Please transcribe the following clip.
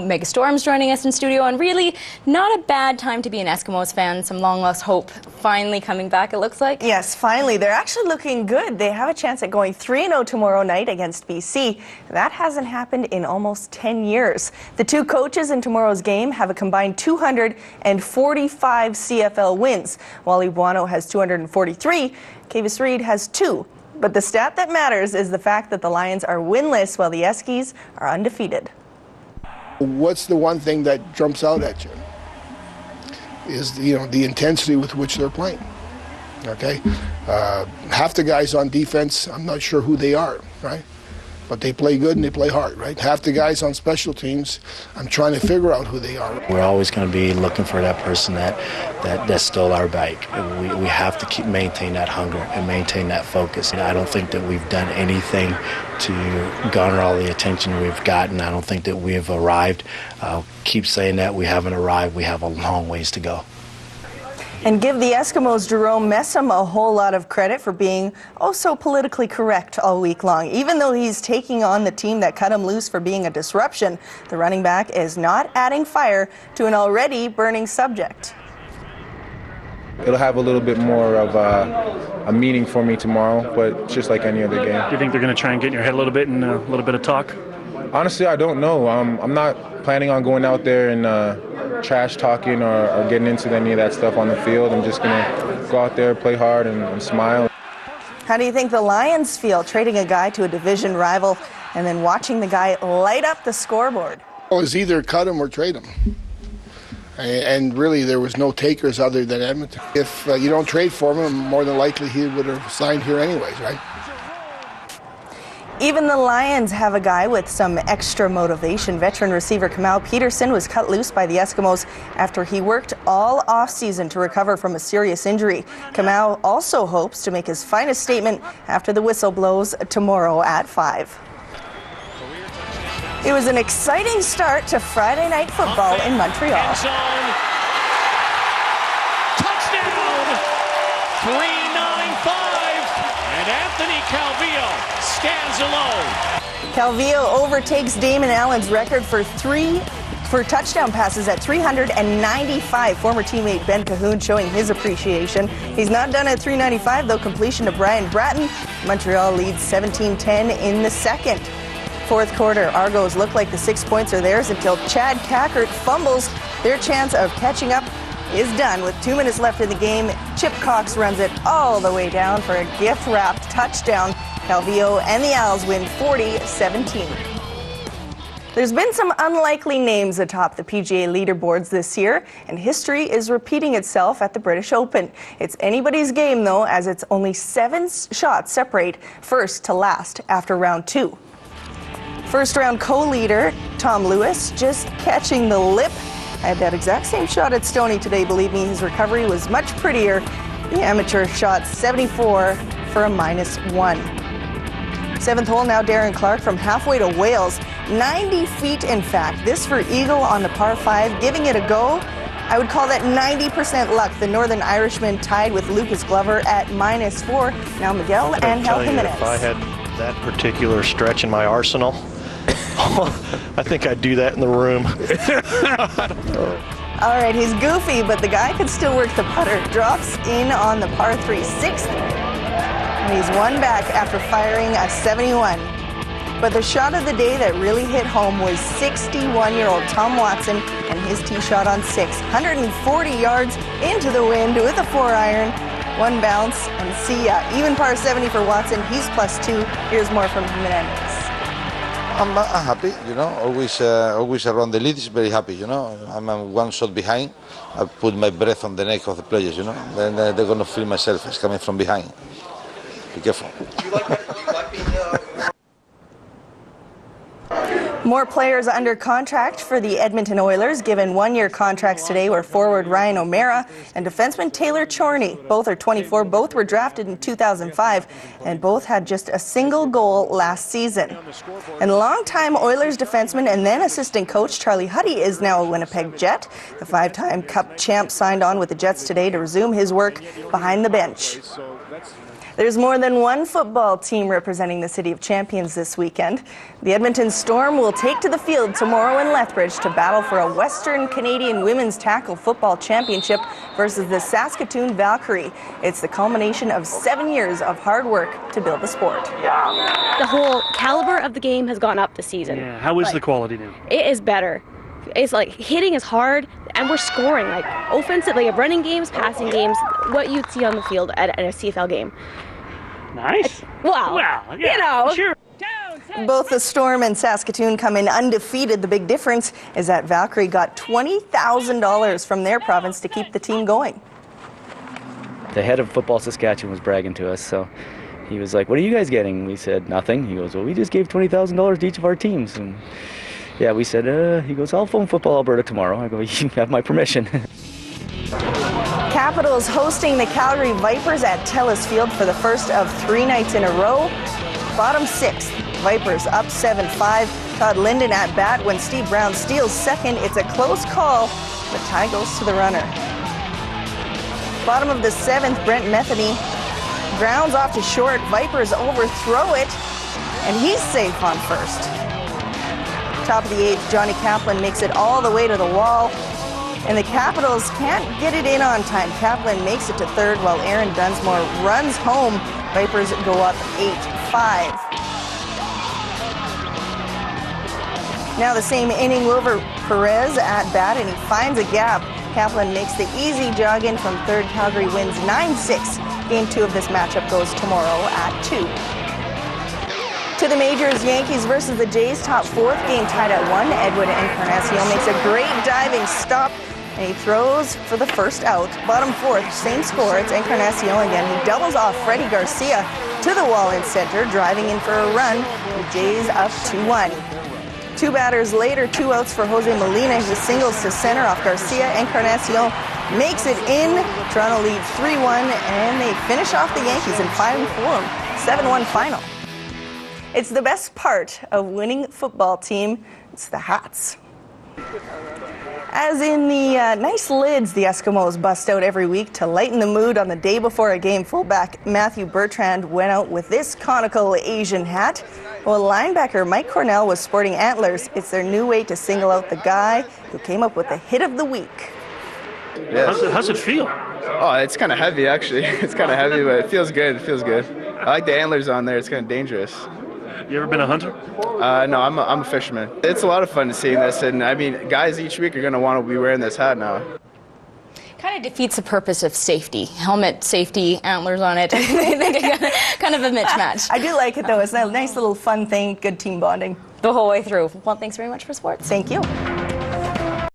Mega Storm's joining us in studio, and really not a bad time to be an Eskimos fan. Some long lost hope finally coming back, it looks like. Yes, finally. They're actually looking good. They have a chance at going 3-0 tomorrow night against BC. That hasn't happened in almost 10 years. The two coaches in tomorrow's game have a combined 245 CFL wins. Wally Buono has 243. Kavis Reed has 2. But the stat that matters is the fact that the Lions are winless while the Eskies are undefeated. What's the one thing that jumps out at you? Is the intensity with which they're playing. Okay, half the guys on defense, I'm not sure who they are, right? But they play good and they play hard, right? Half the guys on special teams, I'm trying to figure out who they are. We're always going to be looking for that person that stole our bike. We have to maintain that hunger and maintain that focus. And I don't think that we've done anything to garner all the attention we've gotten. I don't think that we have arrived. I'll keep saying that we haven't arrived. We have a long ways to go. And give the Eskimos' Jerome Messam a whole lot of credit for being so politically correct all week long. Even though he's taking on the team that cut him loose for being a disruption, the running back is not adding fire to an already burning subject. It'll have a little bit more of a meaning for me tomorrow, but just like any other game. Do you think they're going to try and get in your head a little bit and a little bit of talk? Honestly, I don't know. I'm not planning on going out there and trash talking or getting into any of that stuff on the field. I'm just going to go out there, play hard, and smile. How do you think the Lions feel trading a guy to a division rival and then watching the guy light up the scoreboard? Well, it's either cut him or trade him. And really, there was no takers other than Edmonton. If you don't trade for him, more than likely he would have signed here anyways, right? Even the Lions have a guy with some extra motivation. Veteran receiver Kamau Peterson was cut loose by the Eskimos after he worked all offseason to recover from a serious injury. Kamau also hopes to make his finest statement after the whistle blows tomorrow at 5. It was an exciting start to Friday night football in Montreal. Touchdown! 395, and Anthony Calvillo stands alone. Calvillo overtakes Damon Allen's record for touchdown passes at 395. Former teammate Ben Cahoon showing his appreciation. He's not done at 395 though. Completion to Brian Bratton. Montreal leads 17-10 in the second. Fourth quarter, Argos look like the 6 points are theirs until Chad Cackert fumbles. Their chance of catching up is done with 2 minutes left in the game. Chip Cox runs it all the way down for a gift-wrapped touchdown. Calvillo and the Owls win 40-17. There's been some unlikely names atop the PGA leaderboards this year, and history is repeating itself at the British Open. It's anybody's game, though, as it's only 7 shots separate first to last after round 2. First round co-leader Tom Lewis just catching the lip. I had that exact same shot at Stoney today. Believe me, his recovery was much prettier. The amateur shot 74 for a -1. Seventh hole now, Darren Clark from halfway to Wales. 90 feet, in fact. This for Eagle on the par 5, giving it a go. I would call that 90% luck. The Northern Irishman tied with Lucas Glover at -4. Now Miguel Angel Jimenez. If I had that particular stretch in my arsenal, I think I'd do that in the room. All right, he's goofy, but the guy could still work the putter. Drops in on the par 3, 6th. And he's one back after firing a 71. But the shot of the day that really hit home was 61-year-old Tom Watson and his tee shot on 6. 140 yards into the wind with a 4-iron. One bounce, and see ya. Even par 70 for Watson. He's +2. Here's more from Jimenez. I'm happy, always around the lead is very happy, I'm one shot behind. I put my breath on the neck of the players, then they're going to feel myself as coming from behind. Be careful. More players under contract for the Edmonton Oilers, given one-year contracts today, were forward Ryan O'Meara and defenseman Taylor Chorney. Both are 24. Both were drafted in 2005, and both had just a single goal last season. And longtime Oilers defenseman and then assistant coach Charlie Huddy is now a Winnipeg Jet. The 5-time Cup champ signed on with the Jets today to resume his work behind the bench. There's more than one football team representing the City of Champions this weekend. The Edmonton Storm will take to the field tomorrow in Lethbridge to battle for a Western Canadian Women's Tackle Football Championship versus the Saskatoon Valkyrie. It's the culmination of 7 years of hard work to build the sport. The whole caliber of the game has gone up this season. Yeah, how is the quality now? It is better. It's like hitting is hard, and we're scoring like offensively, running games, passing games, what you'd see on the field at a CFL game. Nice. Well, yeah, you know. Sure. Both the Storm and Saskatoon come in undefeated. The big difference is that Valkyrie got $20,000 from their province to keep the team going. The head of Football Saskatchewan was bragging to us, so he was like, "What are you guys getting?" We said, "Nothing." He goes, "Well, we just gave $20,000 to each of our teams." And yeah, we said, he goes, "I'll phone Football Alberta tomorrow." I go, "You have my permission." Capitals hosting the Calgary Vipers at Telus Field for the first of 3 nights in a row. Bottom 6th, Vipers up 7-5. Todd Linden at bat when Steve Brown steals second. It's a close call, but tie goes to the runner. Bottom of the 7th, Brent Metheny grounds off to short. Vipers overthrow it, and he's safe on first. Top of the 8th, Johnny Kaplan makes it all the way to the wall, and the Capitals can't get it in on time. Kaplan makes it to third while Aaron Dunsmore runs home. Vipers go up 8-5. Now the same inning, Wilbur Perez at bat, and he finds a gap. Kaplan makes the easy jog in from third. Calgary wins 9-6. Game 2 of this matchup goes tomorrow at 2. To the majors, Yankees versus the Jays, top 4th game tied at 1. Edwin Encarnacion makes a great diving stop, and he throws for the first out. Bottom 4th, same score, it's Encarnacion again. He doubles off Freddie Garcia to the wall in center, driving in for a run. The Jays up 2-1. 2 batters later, 2 outs for Jose Molina. He singles to center off Garcia. Encarnacion makes it in. Toronto leads 3-1, and they finish off the Yankees in 5 form, 7-1 final. It's the best part of winning football team. It's the hats. As in the nice lids the Eskimos bust out every week to lighten the mood on the day before a game, fullback Matthew Bertrand went out with this conical Asian hat. While linebacker Mike Cornell was sporting antlers. It's their new way to single out the guy who came up with the hit of the week. Yes. How's it feel? Oh, it's kind of heavy, actually. It's kind of heavy, but it feels good. It feels good. I like the antlers on there. It's kind of dangerous. You ever been a hunter? No, I'm a fisherman. It's a lot of fun seeing this, and I mean, guys each week are going to want to be wearing this hat now. Kind of defeats the purpose of safety. Helmet, safety, antlers on it. Kind of a mismatch. I do like it, though. It's a nice little fun thing, good team bonding. The whole way through. Well, thanks very much for sports. Thank you.